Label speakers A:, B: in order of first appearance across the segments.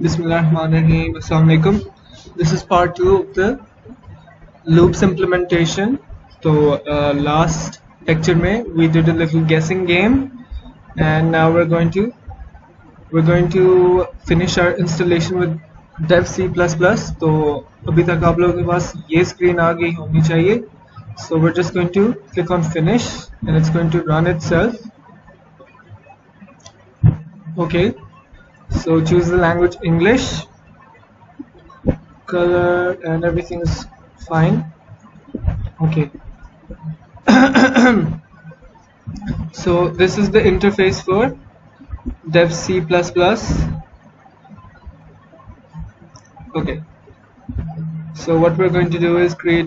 A: Bismillahirrahmanirrahim. Assalamualaikum. This is part 2 of the loops implementation. So last lecture mein we did a little guessing game, and now we're going to finish our installation with dev C++. तो अभी तक आप लोगों के पास ये screen आ गई होनी चाहिए. So we're just going to click on finish and it's going to run itself. Okay, so choose the language English, color and everything is fine. Okay. So this is the interface for dev C++. Okay, so what we're going to do is we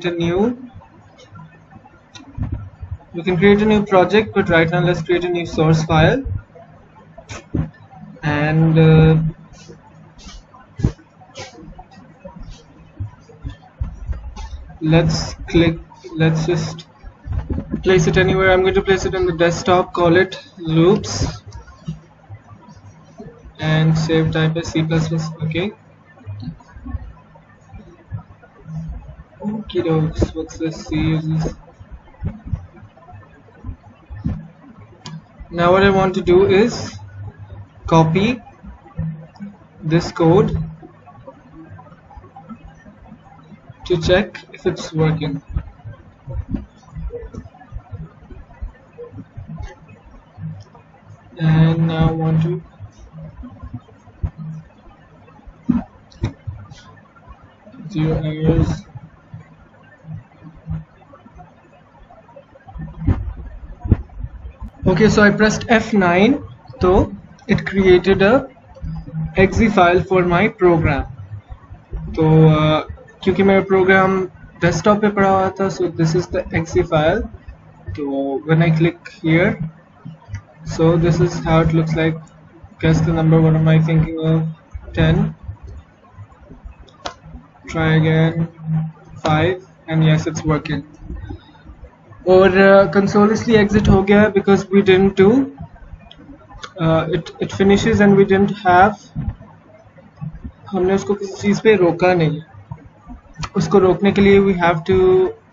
A: can create a new project, but right now let's create a new source file, and let's just place it anywhere. I'm going to place it on the desktop, call it loops, and save type as C++. Okay. Okie dokes, what's this? C uses. Now what I want to do is copy this code to check if it's working. And now I want to zero errors. Okay, so I pressed F9, so it created a exe file for my program. तो क्योंकि मेरा program desktop पे पड़ा हुआ था, so this is the exe file. So when I click here, so this is how it looks like. Guess the number. What am I thinking of? 10. Try again. 5, and yes, it's working. और console इसलिए exit हो गया because we didn't do it finishes and we didn't have, हमने उसको किसी चीज़ पे रोका नहीं. उसको रोकने के लिए we have to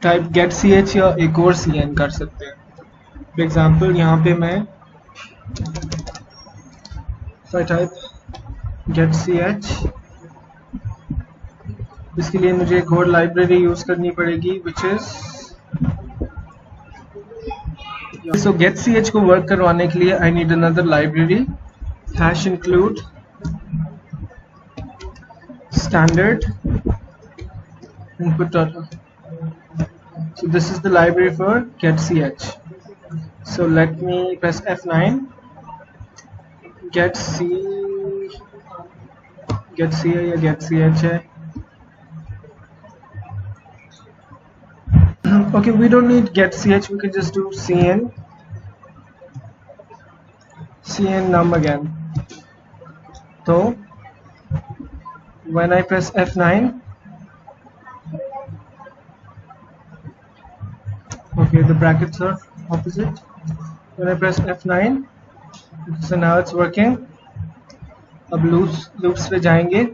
A: type get ch या एक और cn कर सकते हैं. For example यहाँ पे मैं if I type get ch, इसके लिए मुझे एक और लाइब्रेरी यूज़ करनी पड़ेगी which is, so get ch को वर्क करवाने के लिए I need another library, hash include standard input data. So this is the library for get ch. So let me press F9. Get c या get ch है. Okay, we don't need get ch, we can just do cn num again. So when I press F9, okay, the brackets are opposite. When I press F9, so now it's working. अब loops पे जाएंगे.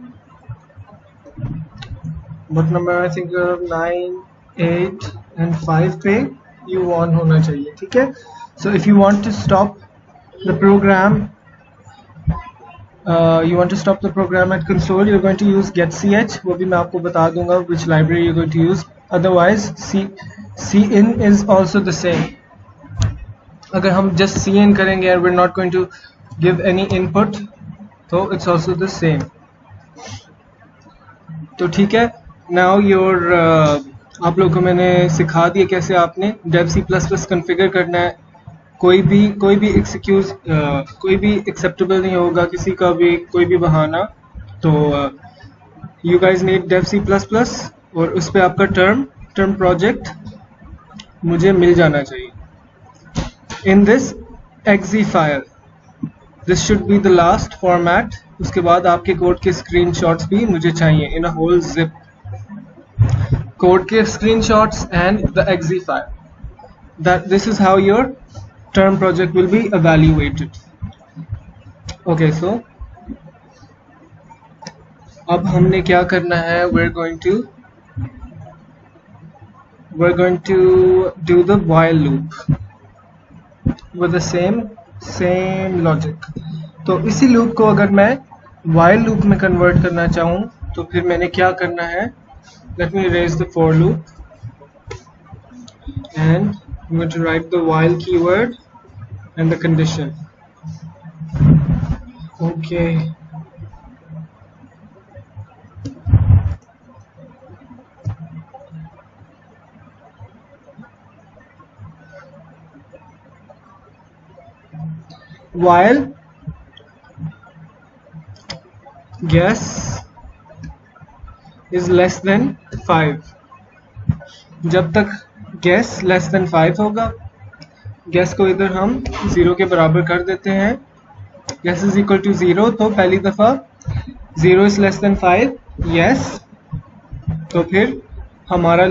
A: What number I think 9, 8 and 5 पे you on होना चाहिए, ठीक है? So if you want to stop the program, at console, you're going to use get ch. वो भी मैं आपको बता दूंगा which library you're going to use. Otherwise cin is also the same. अगर हम just cin करेंगे and we're not going to give any input, तो it's also the same. तो ठीक है. Now आप लोगों को मैंने सिखा दिया कैसे आपने dev C++ कॉन्फ़िगर करना है. कोई भी एक्सक्यूज कोई भी एक्सेप्टेबल नहीं होगा, किसी का भी कोई भी बहाना. तो you guys need dev C++ और उस पे आपका टर्म प्रोजेक्ट मुझे मिल जाना चाहिए. In this exe file, this should be the last format. उसके बाद आपके कोड के स्क्रीनशॉट्स भी मुझे चाहिए इन अ होल जिप. कोड के screenshots and the exe file. That this is how your term project will be evaluated. Okay, so अब हमने क्या करना है, we're going to do the while loop with the same logic. तो इसी loop को अगर मैं while loop में कन्वर्ट करना चाहूँ तो फिर मैंने क्या करना है, let me erase the for loop and I'm going to write the while keyword and the condition. Okay. While guess is less than 5, जब तक guess less than 5 होगा, guess को इधर हम 0 के बराबर कर देते हैं. guess is equal to 0, तो पहली दफ़ा 0 is less than 5, yes, तो फिर हमारा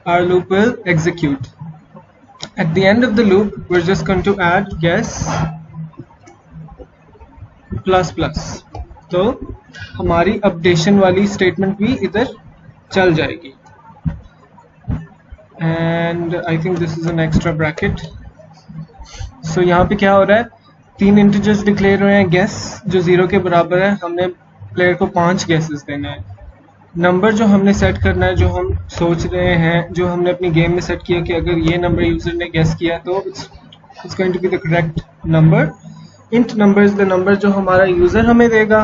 A: our loop will execute. At the end of the loop, we're just going to add guess plus plus. तो हमारी अपडेशन वाली स्टेटमेंट भी इधर चल जाएगी. And I think this is an extra bracket. So यहाँ पे क्या हो रहा है, 3 इंटीजर्स डिक्लेयर हुए हैं, guess जो 0 के बराबर है, हमने प्लेयर को 5 guesses देना है. नंबर जो हमने सेट करना है, जो हम सोच रहे हैं, जो हमने अपनी गेम में सेट किया कि अगर ये नंबर यूजर ने गेस किया तो it's going to be the correct number. Int number is the number जो हमारा यूजर हमें देगा.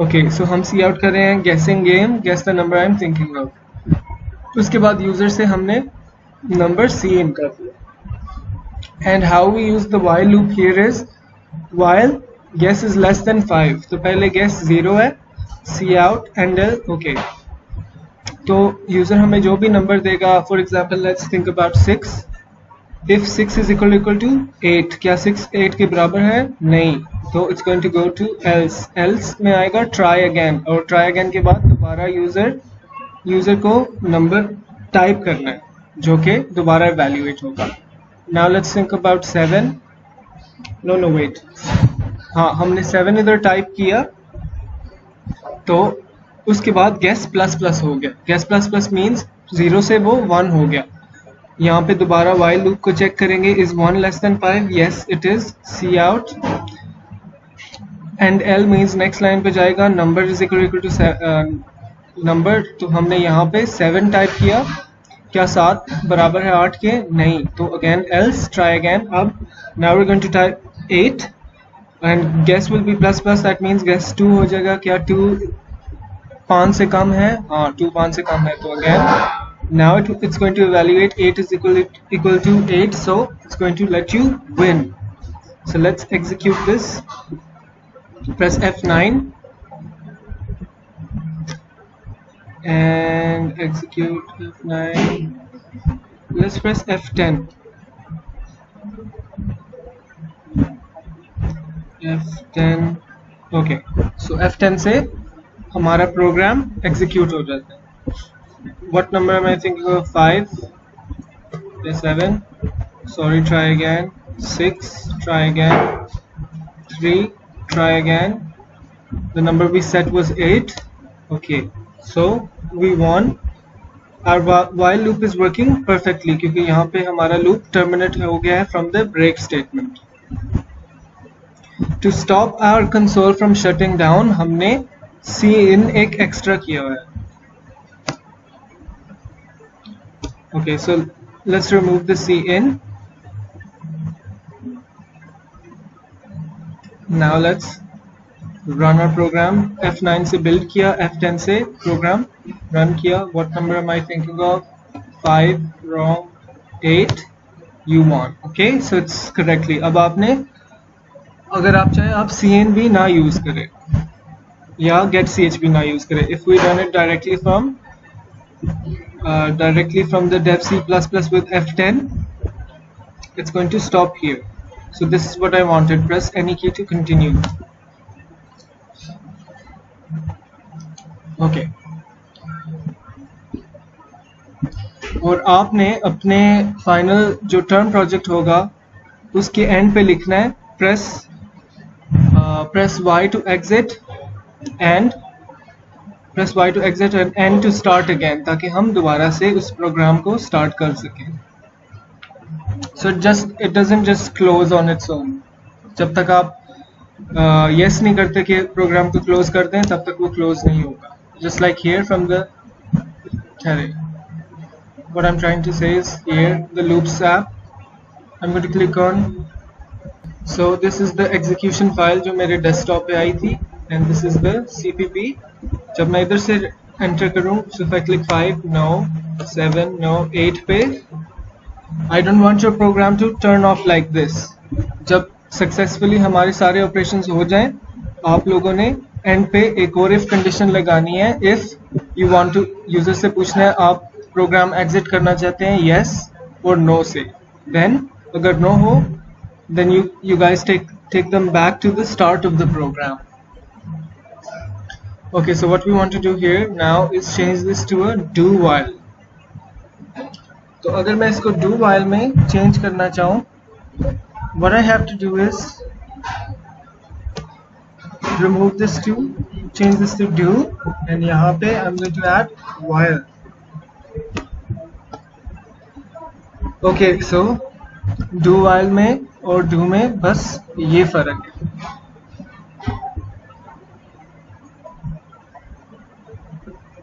A: ओके, सो हम सी आउट कर रहे हैं guessing game, guess the number I am thinking of. उसके बाद यूजर से हमने नंबर सी इन कर दिया. And how we use the while loop here is while guess is less than 5, तो पहले गेस 0 है, सी आउट एंड ओके. तो यूजर हमें जो भी नंबर देगा, for example let's think about 6. If 6 is equal to 8, क्या 6 8 के बराबर है? नहीं, तो it's going to go to else. Else में आएगा ट्राई अगेन, और ट्राई अगेन के बाद दोबारा यूजर को नंबर टाइप करना है जो कि दोबारा इवैल्यूएट होगा. Now let's think about 7. No wait, हाँ, हमने 7 इधर टाइप किया, तो उसके बाद गेस प्लस प्लस हो गया. गेस प्लस प्लस मीन्स 0 से वो 1 हो गया. यहाँ पे दोबारा वाइल लूप को चेक करेंगे, is 1 less than 5, yes it is, cout endl means next line पे जाएगा, number is equal to number. तो हमने यहाँ पे 7 टाइप किया, क्या 7 बराबर है 8 के? नहीं, तो अगेन एल्स, ट्राई अगेन. अब now we are going to type 8 and guess will be plus plus, that means guess 2 हो जाएगा. क्या 2 5 से कम है? हाँ, 2 5 से कम है, तो again now it's going to evaluate 8 is equal to 8, so it's going to let you win. So let's execute this. Press F9 and execute F9. Let's press F10. F10. Okay, so F10 से हमारा program execute हो जाता है. What number am I thinking of? 5 या 7? Sorry, try again. 6, try again. 3, try again. The number we set was 8. Okay, so we won. Our while loop is working perfectly, क्योंकि यहाँ पे हमारा लूप टर्मिनेट हो गया है from the break statement. To stop our console from shutting down, हमने cin एक extra किया हुआ है. Okay, so let's remove the cin. Now let's run our program. F9 से build किया, F10 से program run किया. What number am I thinking of? 5, wrong. 8, you won. Okay, so it's correctly. अब आपने, अगर आप चाहें, आप cin भी ना यूज करें या get ch भी ना यूज करें. If we run it directly from the dev C++ with F10, it's going to stop here. So this is what I wanted. Press any key to continue. Okay. और आपने अपने final जो term project होगा उसके and पे लिखना है, press press Y to exit and press Y to exit and N to start again, ताकि हम दोबारा से उस प्रोग्राम को स्टार्ट कर सकें. So it doesn't just close on its own. जब तक आप yes नहीं करते कि प्रोग्राम को क्लोज कर दें, तब तक वो क्लोज नहीं होगा. Just like here from the what I'm trying to say is here the loops app. I'm going to click on. So this is the execution file जो मेरे desktop पे आई थी, and this is the CPP. जब मैं इधर से enter करूँ, so if I click 5, no, 7, no, 8 पे, I don't want your program to turn off like this. जब successfully हमारे सारे operations हो जाएं, आप लोगों ने end पे एक और if condition लगानी है. If you want to user से पूछना है आप program exit करना चाहते हैं yes or no से. Then अगर no हो, then you guys take them back to the start of the program. Okay, so what we want to do here now is change this to a do while. तो अगर मैं इसको do while में change करना चाहूँ, what I have to do is remove this to, change this to do, and यहाँ पे I'm going to add while. Okay, so do while में और do में बस ये फर्क है.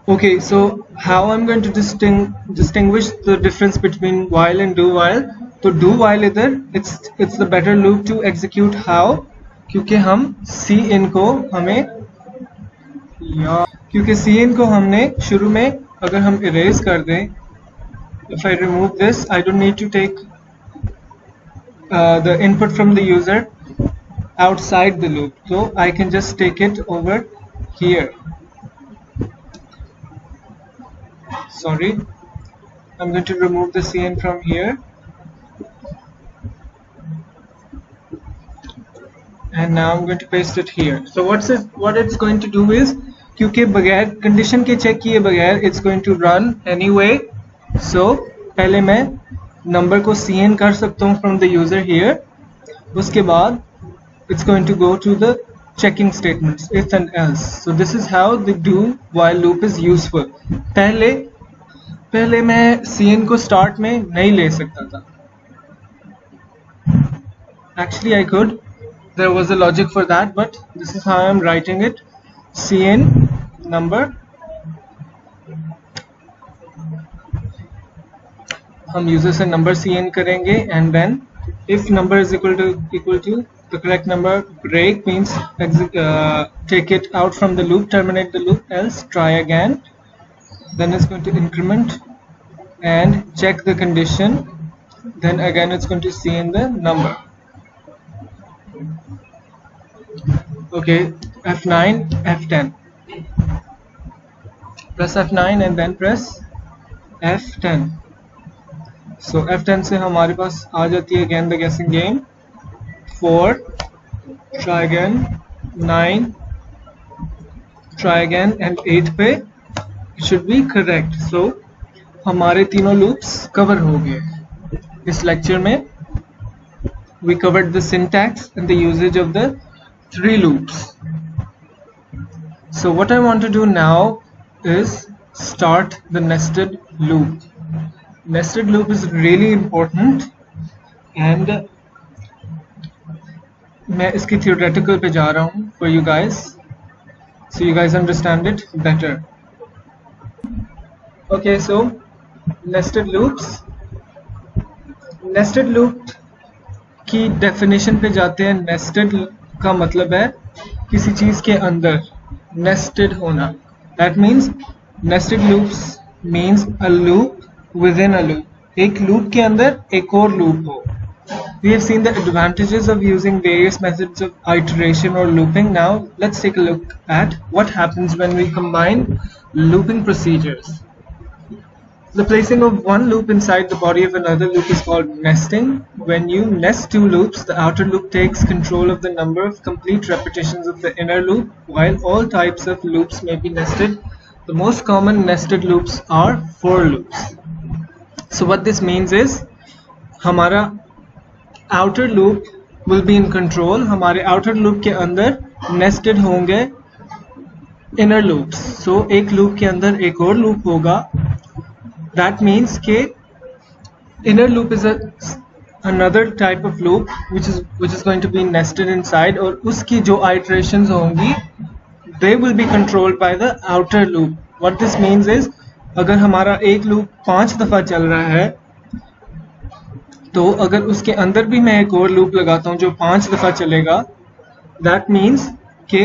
A: Okay, so how I'm going to distinguish the difference between while and do while. तो do while इधर it's the better loop to execute how, क्योंकि हम cin को हमें क्योंकि cin को हमने शुरू में अगर हम erase कर दें, if I remove this, I don't need to take the input from the user outside the loop, so I can just take it over here. Sorry, I'm going to remove the cin from here, and now I'm going to paste it here. So what it's going to do is, क्योंकि बगैर condition के check किए बगैर it's going to run anyway. So पहले मैं number को cin कर सकता हूँ from the user here. उसके बाद it's going to go to the checking statements if and else. So this is how the do while loop is useful. पहले मैं cin को start में नहीं ले सकता था. Actually I could. There was a logic for that, but this is how I'm writing it. Cin number. हम user से number cin करेंगे, and then if number is equal to the correct number, break means take it out from the loop, terminate the loop, else try again. Then it's going to increment and check the condition. Then again it's going to cin the number. Okay, F9, F10. Press F9 and then press F10. So F10 से हमारे पास आ जाती है again the guessing game. 4, try again, 9, try again, and 8 पे it should be correct. So हमारे तीनों loops cover हो गए. इस lecture में we covered the syntax and the usage of the 3 loops. So what I want to do now is start the nested loop. Nested loop is really important, and मैं इसकी theoretical पे जा रहा हूँ for you guys, so you guys understand it better. Okay, so nested loops. Nested loop की definition पे जाते हैं. Nested का मतलब है किसी चीज के अंदर nested होना. That means nested loops means a loop within a loop. एक loop के अंदर एक और loop हो. We have seen the advantages of using various methods of iteration or looping. Now let's take a look at what happens when we combine looping procedures. The placing of one loop inside the body of another loop is called nesting. When you nest two loops, the outer loop takes control of the number of complete repetitions of the inner loop. While all types of loops may be nested, the most common nested loops are for loops. So what this means is, हमारा outer loop will be in control. हमारे outer loop के अंदर nested होंगे inner loops. So एक loop के अंदर एक और loop होगा. That means कि inner loop is another type of loop which is going to be nested inside, और उसकी जो iterations होंगी they will be controlled by the outer loop. What this means is अगर हमारा एक loop 5 दफ़ा चल रहा है तो अगर उसके अंदर भी मैं एक और लूप लगाता हूँ जो 5 दफ़ा चलेगा, दैट मीन्स कि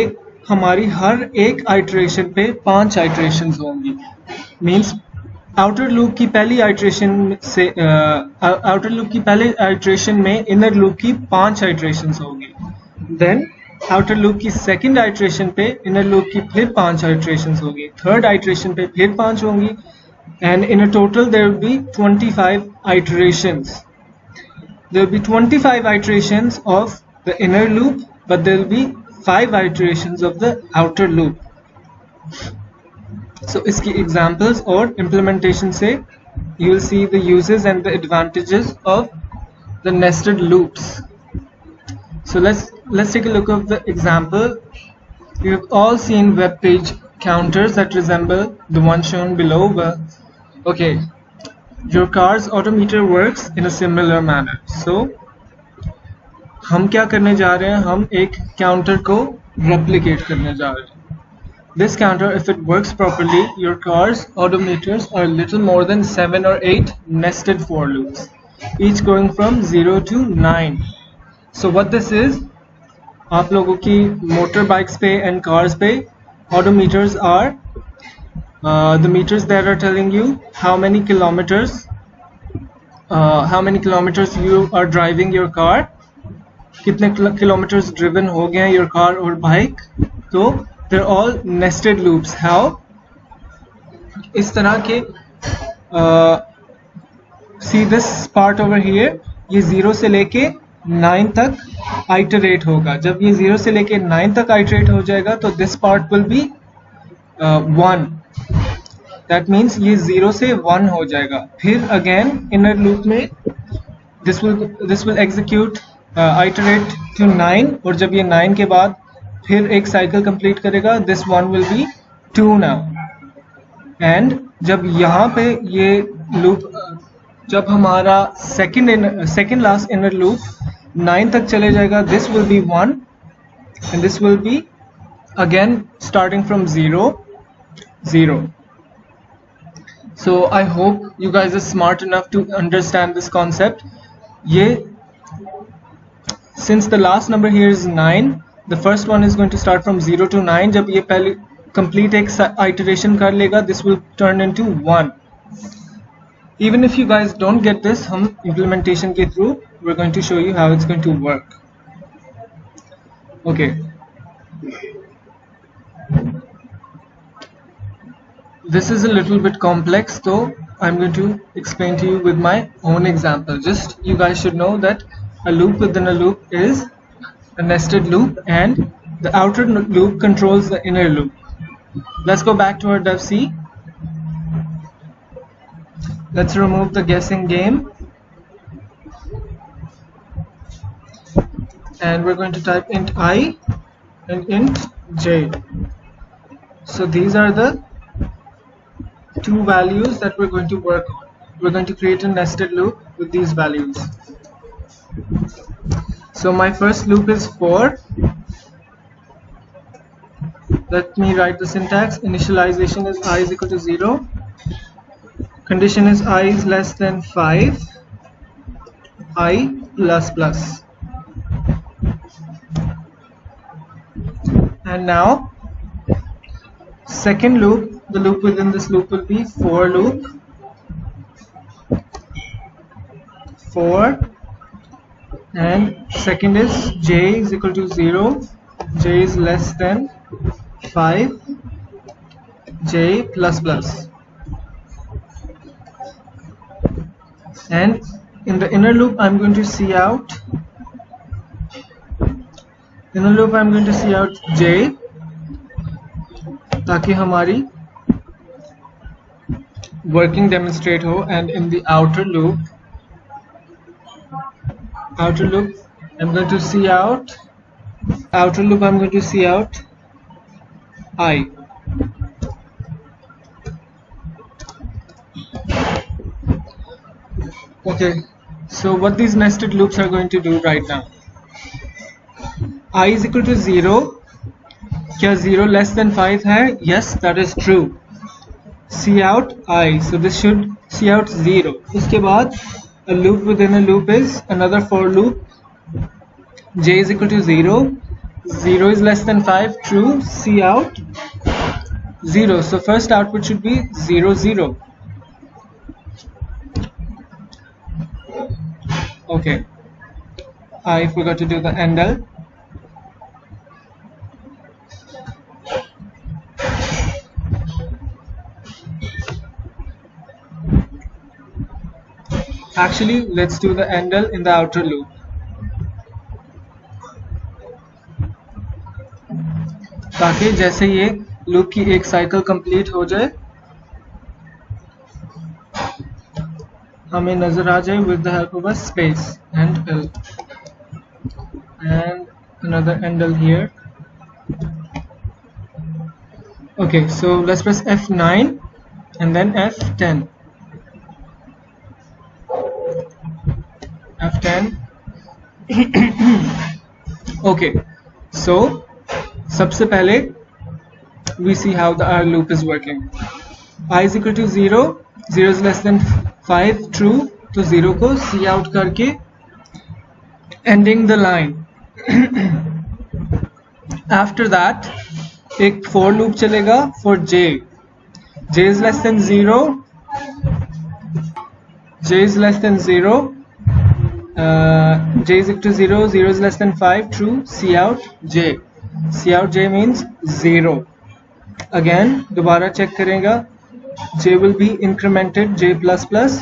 A: हमारी हर एक आइट्रेशन पे 5 आइट्रेशंस होंगी. मीन्स आउटर लूप की पहली आइट्रेशन से आउटर लूप की पहले आइट्रेशन में इनर लूप की 5 आइट्रेशंस होंगी. देन आउटर लूप की सेकंड आइट्रेशन पे इनर लूप की फिर 5 आइट्रेशंस होंगी. थर्ड आइट्रेशन पे फिर 5 होंगी. And in a total there will be 25 iterations. There will be 25 iterations of the inner loop, but there will be 5 iterations of the outer loop. So iski examples or implementation se you will see the uses and the advantages of the nested loops. So let's take a look at the example. You have all seen web page counters that resemble the one shown below. Well, okay. Your car's odometer works in a similar manner. So हम क्या करने जा रहे हैं, हम एक counter को replicate करने जा रहे हैं. This counter, if it works properly, your car's odometers are little more than 7 or 8 nested for loops, each going from 0 to 9. So what this is, आप लोगों की motorbikes पे and cars पे odometers are the meters that are telling you how many kilometers you are driving your car, कितने kilometers driven हो गए हैं your car or bike. तो they're all nested loops. How? इस तरह के see this part over here, ये 0 से लेके 9 तक iterate होगा. जब ये 0 से लेके 9 तक iterate हो जाएगा तो this part will be 1. That means ये 0 से 1 हो जाएगा. फिर again inner loop में this will execute iterate to 9, और जब ये 9 के बाद फिर एक cycle complete करेगा, this one will be 2 now. and जब यहाँ पे ये loop, जब हमारा second last inner loop 9 तक चले जाएगा, this will be 1 and this will be again starting from 0. So I hope you guys are smart enough to understand this concept. Since the last number here is 9, the first one is going to start from 0 to 9. जब ये पहले complete एक iteration कर लेगा, this will turn into 1. Even if you guys don't get this, हम implementation के through we're going to show you how it's going to work. Okay. This is a little bit complex, so I'm going to explain to you with my own example. Just you guys should know that a loop within a loop is a nested loop, and the outer loop controls the inner loop. Let's go back to our dev C. Let's remove the guessing game, and we're going to type int I and int j. So these are the two values that we're going to work on. We're going to create a nested loop with these values. So my first loop is for, let me write the syntax. Initialization is I is equal to 0. Condition is I is less than 5. I plus plus. And now second loop, the loop within this loop will be for loop. For, and second is j is equal to 0, j is less than 5, j plus plus. And in the inner loop I'm going to see out, inner loop I'm going to see out j, ताकि हमारी working demonstrate हो. And in the outer loop I'm going to see out outer loop. I'm going to see out I. Okay, so what these nested loops are going to do right now? I is equal to 0. क्या 0 less than 5 है? Yes, that is true. See out I, so this should see out 0. उसके बाद a loop within a loop is another for loop. J is equal to 0. 0 is less than 5, true. See out 0. So first output should be 0 0. Okay, I forgot to do the endl. Actually, let's do the endl in the outer loop. ताकि जैसे ये loop की एक cycle complete हो जाए हमें नजर आ जाए with the help of a space and L and another endl here. Okay, so let's press F9 and then F10. F10. Okay, so सबसे पहले we see how the our loop is working. I is equal to 0. 0 is less than 5, true. तो 0 को see out करके ending the line. After that एक for loop चलेगा for j. J is less than 0. J is less than 0. J is equal to 0. 0 is less than 5, true. See out j. See out j means 0. Again दोबारा check करेगा. J will be incremented. J plus plus.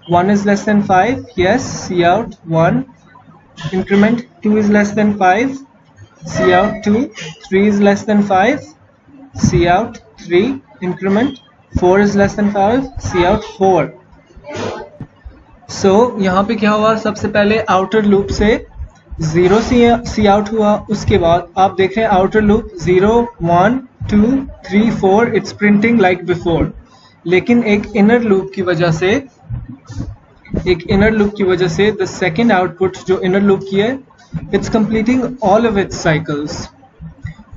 A: 1 is less than 5. Yes. See out 1. Increment 2 is less than 5. See out 2. 3 is less than 5. See out 3. Increment 4 is less than 5. See out 4. So यहाँ पे क्या हुआ? सबसे पहले outer loop से 0 सी out हुआ. उसके बाद आप देख रहे हैं outer loop 0 1 2 3 4 it's printing like before. लेकिन एक इनर लूप की वजह से द सेकेंड आउटपुट जो इनर लूप की है it's completing all of its cycles.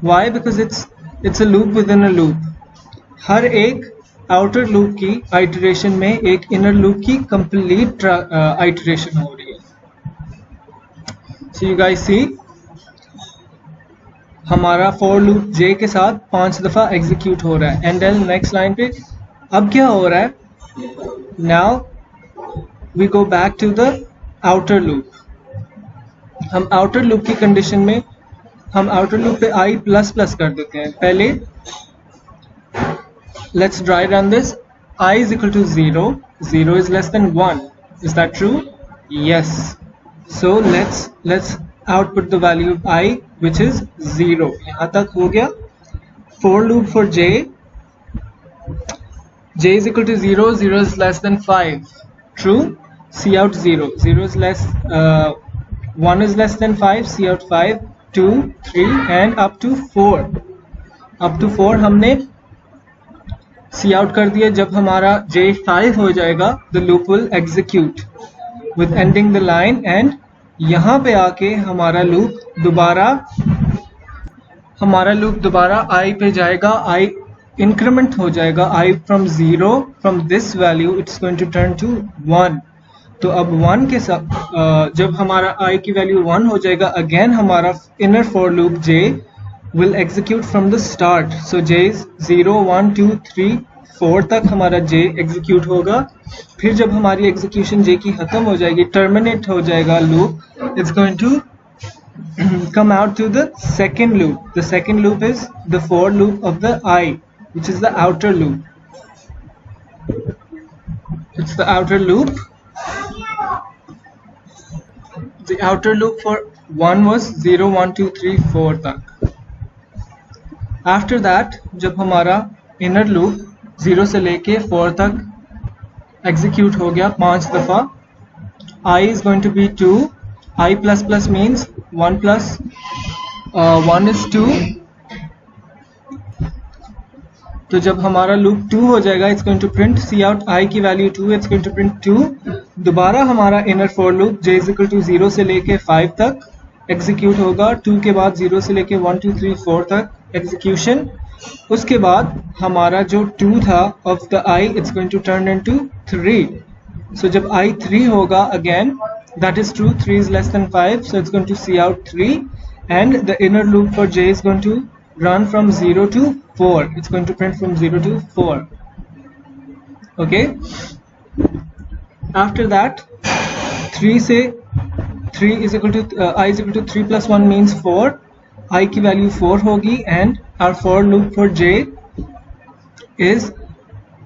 A: Why? Because it's a loop within a loop. हर एक आउटर लूप की आइटरेशन में एक इनर लूप की कंप्लीट आइटरेशन हो रही है. So you guys see हमारा for loop j के साथ 5 दफा एग्जीक्यूट हो रहा है. एंड देन नेक्स्ट लाइन पे अब क्या हो रहा है? Now we go back to the outer loop. हम आउटर लूप की कंडीशन में हम आउटर लूप पे i प्लस प्लस कर देते हैं. पहले let's dry run this. I is equal to 0. 0 is less than 1. Is that true? Yes. So let's output the value of I, which is 0. यहाँ तक हो गया. For loop for j. J is equal to 0. 0 is less than 5. True. See out 0. 0 is less. 1 is less than 5. See out 5. 2, 3 and up to 4. Up to 4 हमने सी out कर दिया. जब हमारा j5 हो जाएगा the loop will execute with ending the line. And यहाँ पे आके हमारा लूप दोबारा i पे जाएगा. i इंक्रीमेंट हो जाएगा. i from 0 from this value it's going to turn to 1. तो अब 1 के साथ जब हमारा i की वैल्यू 1 हो जाएगा अगेन हमारा inner for loop j will execute from the start. So j is 0 1 2 3 4 तक हमारा j execute होगा. फिर जब हमारी execution j की खत्म हो जाएगी terminate हो जाएगा loop, it's going to come out to the second loop. The second loop is the for loop of the I, which is the outer loop. It's the outer loop. The outer loop for 1 was 0 1 2 3 4 तक. After that जब हमारा inner loop 0 से लेके 4 तक execute हो गया 5 दफ़ा. I is going to be 2. I plus plus means 1 plus 1 is 2. तो जब हमारा लूप 2 हो जाएगा, it's going to print cout I की value 2, it's going to print 2. दोबारा हमारा inner for loop j is equal to 0 से लेके 5 तक एग्जीक्यूट होगा. 2 के बाद 0 से लेके 1 2 3 4 तक एग्जीक्यूशन. उसके बाद हमारा जो 2 था of the i, it's going to turn into 3. So जब I 3 होगा, again that is true, 3 is less than 5, so it's going to see out 3, and the inner loop for j is going to run from 0 to 4. It's going to print from 0 to 4. Okay, after that 3 से 3 is equal to I is equal to 3 plus 1 means 4. I की value 4 होगी, and our for loop for j is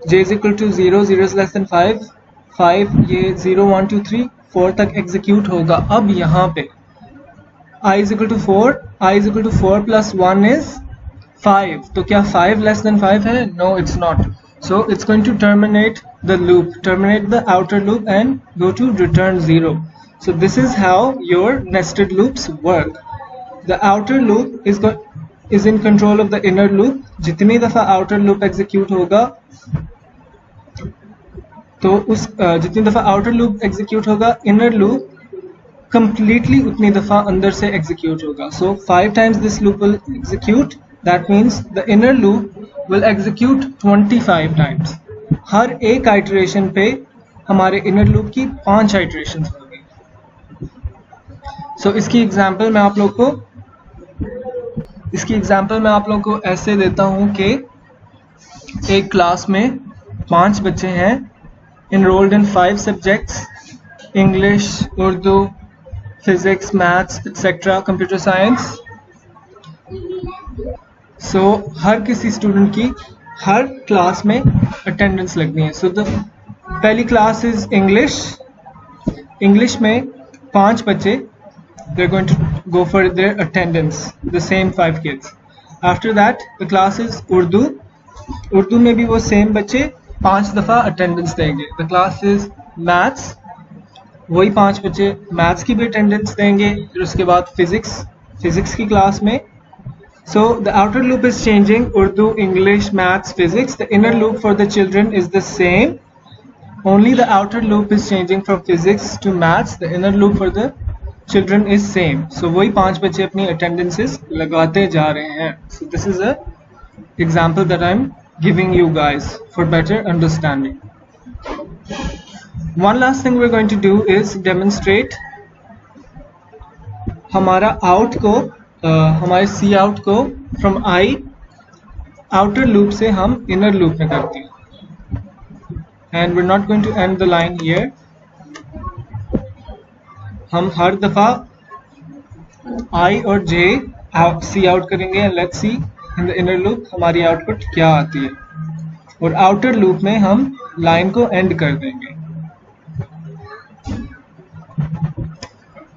A: j is equal to 0, 0 is less than 5, 5 ये 0 1 2 3 4 तक execute होगा. अब यहाँ पे I is equal to 4, I is equal to 4 plus 1 is 5. तो क्या 5 less than 5 है? No, it's not. So it's going to terminate the loop, terminate the outer loop and go to return 0. So this is how your nested loops work. The outer loop is in control of the inner loop. जितनी दफ़ा outer loop execute होगा, तो उस जितनी दफ़ा outer loop execute होगा, inner loop completely उतनी दफ़ा अंदर से एग्जीक्यूट होगा. So 5 times this loop will execute, that means the inner loop will execute 25 times. हर एक आइटरेशन पे हमारे इनर लूप की 5 आइटरेशन होंगी. सो इसकी एग्जांपल मैं आप लोग को ऐसे देता हूँ कि एक क्लास में 5 बच्चे हैं, enrolled in 5 subjects: English, Urdu, Physics, Maths, etc., Computer Science. So हर किसी स्टूडेंट की हर क्लास में अटेंडेंस लगनी है. So the पहली क्लास is English. English में 5 बच्चे, they're going to go for their attendance, the same 5 kids. After that the class is Urdu. Urdu में भी वो same बच्चे 5 दफ़ा अटेंडेंस देंगे. द क्लास इज मैथ्स, वही 5 बच्चे मैथ्स की भी अटेंडेंस देंगे. फिर उसके बाद फिजिक्स की क्लास में. So the outer loop is changing: Urdu, English, maths, physics. The inner loop for the children is the same, only the outer loop is changing from physics to maths. The inner loop for the children is same. So वही 5 बच्चे अपनी attendances लगाते जा रहे हैं. So this is a example that I am giving you guys for better understanding. One last thing we're going to do is demonstrate हमारा out को हमारे C out को from I outer loop से हम inner loop में करते हैं. And we're not going to end the line here. हम हर दफ़ा I और J C out करेंगे, and let's see in the inner loop हमारी आउटपुट क्या आती है. और आउटर लूप में हम लाइन को एंड कर देंगे.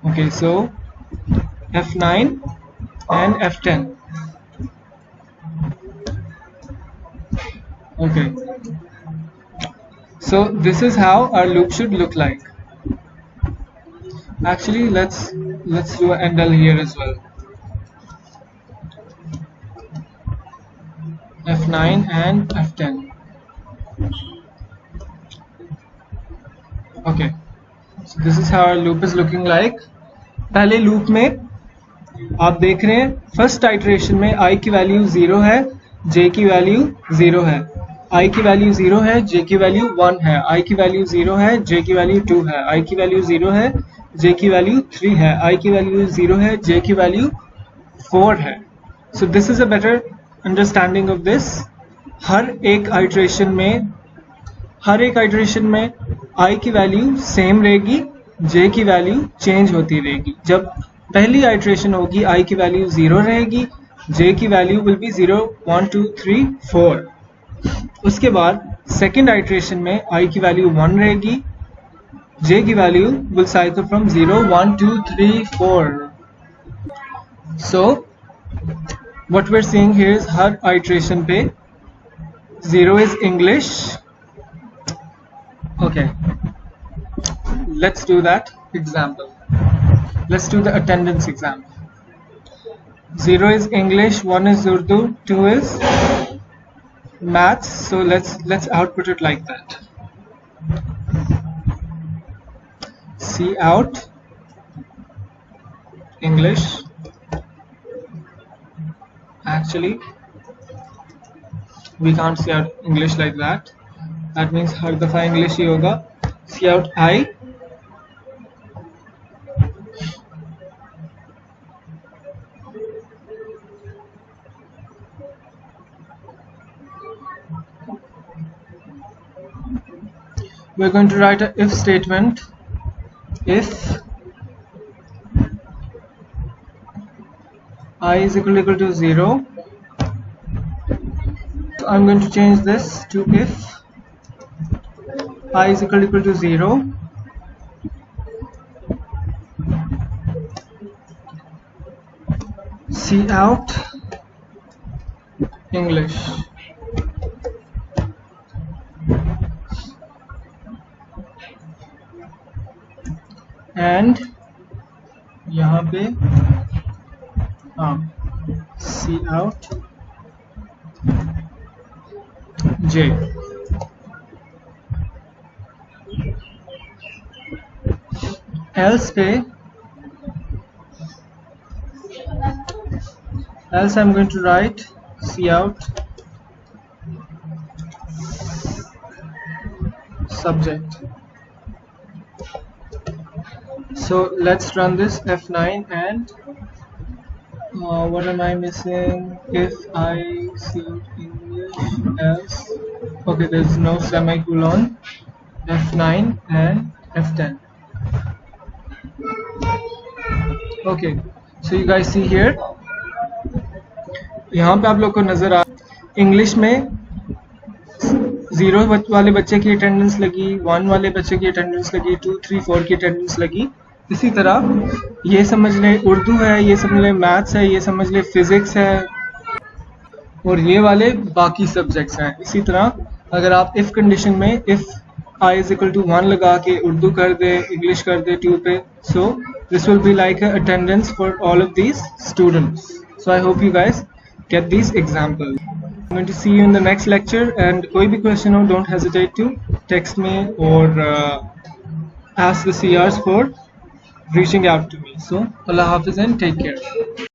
A: Okay, so F9 and F10. Okay, so this is how our loop should look like. Actually, let's do an endl here as well. F9 and F10. Okay, so this is how our loop is looking like. पहले loop में आप देख रहे हैं first iteration में I की value 0 है, J की वैल्यू 0 है. I की वैल्यू 0 है, J की वैल्यू 1 है. I की वैल्यू 0 है, J की वैल्यू 2 है. I की वैल्यू 0 है, J की वैल्यू 3 है. I की वैल्यू 0 है, J की वैल्यू 4 है. So this is a better understanding of this. हर एक आइटरेशन में I की वैल्यू सेम रहेगी, J की वैल्यू चेंज होती रहेगी. जब पहली आइटरेशन होगी I की वैल्यू 0 रहेगी, J की वैल्यू विल बी 0 1 2 3 4. उसके बाद सेकेंड आइटरेशन में I की वैल्यू 1 रहेगी, J की value will cycle from 0 1 2 3 4. So what we're seeing here is her iteration पे 0 is English. Okay, let's do that example. Let's do the attendance exam. 0 is English, 1 is Urdu, 2 is maths. So let's output it like that. See out English. Actually, we can't see out English like that. That means हर दफा English ही होगा. See out I. We're going to write an if statement. If I is equal to 0, so I'm going to change this to if I is equal to 0, see out English. And यहाँ पे see out J. Else I'm going to write see out subject. So let's run this F9 and what am I missing? If I see English else, okay, there's no semicolon. F9 and F10. Okay, so you guys see here, यहाँ पे आप लोग को नजर आ English में 0 वाले बच्चे की अटेंडेंस लगी, 1 वाले बच्चे की अटेंडेंस लगी, 2, 3, 4 की अटेंडेंस लगी. इसी तरह ये समझ ले उर्दू है, ये समझ ले मैथ्स है, ये समझ ले फिजिक्स है, और ये वाले बाकी सब्जेक्ट्स हैं. इसी तरह अगर आप इफ कंडीशन में if I is equal to 1 लगा के उर्दू कर दे, इंग्लिश कर दे 2 पे, so this will be like a attendance for all of these students. So I hope you guys get these examples. I'm going to see you in the next lecture, and कोई भी question हो, don't hesitate to text me or ask the CRs for reaching out to me. So Allah Hafiz and take care.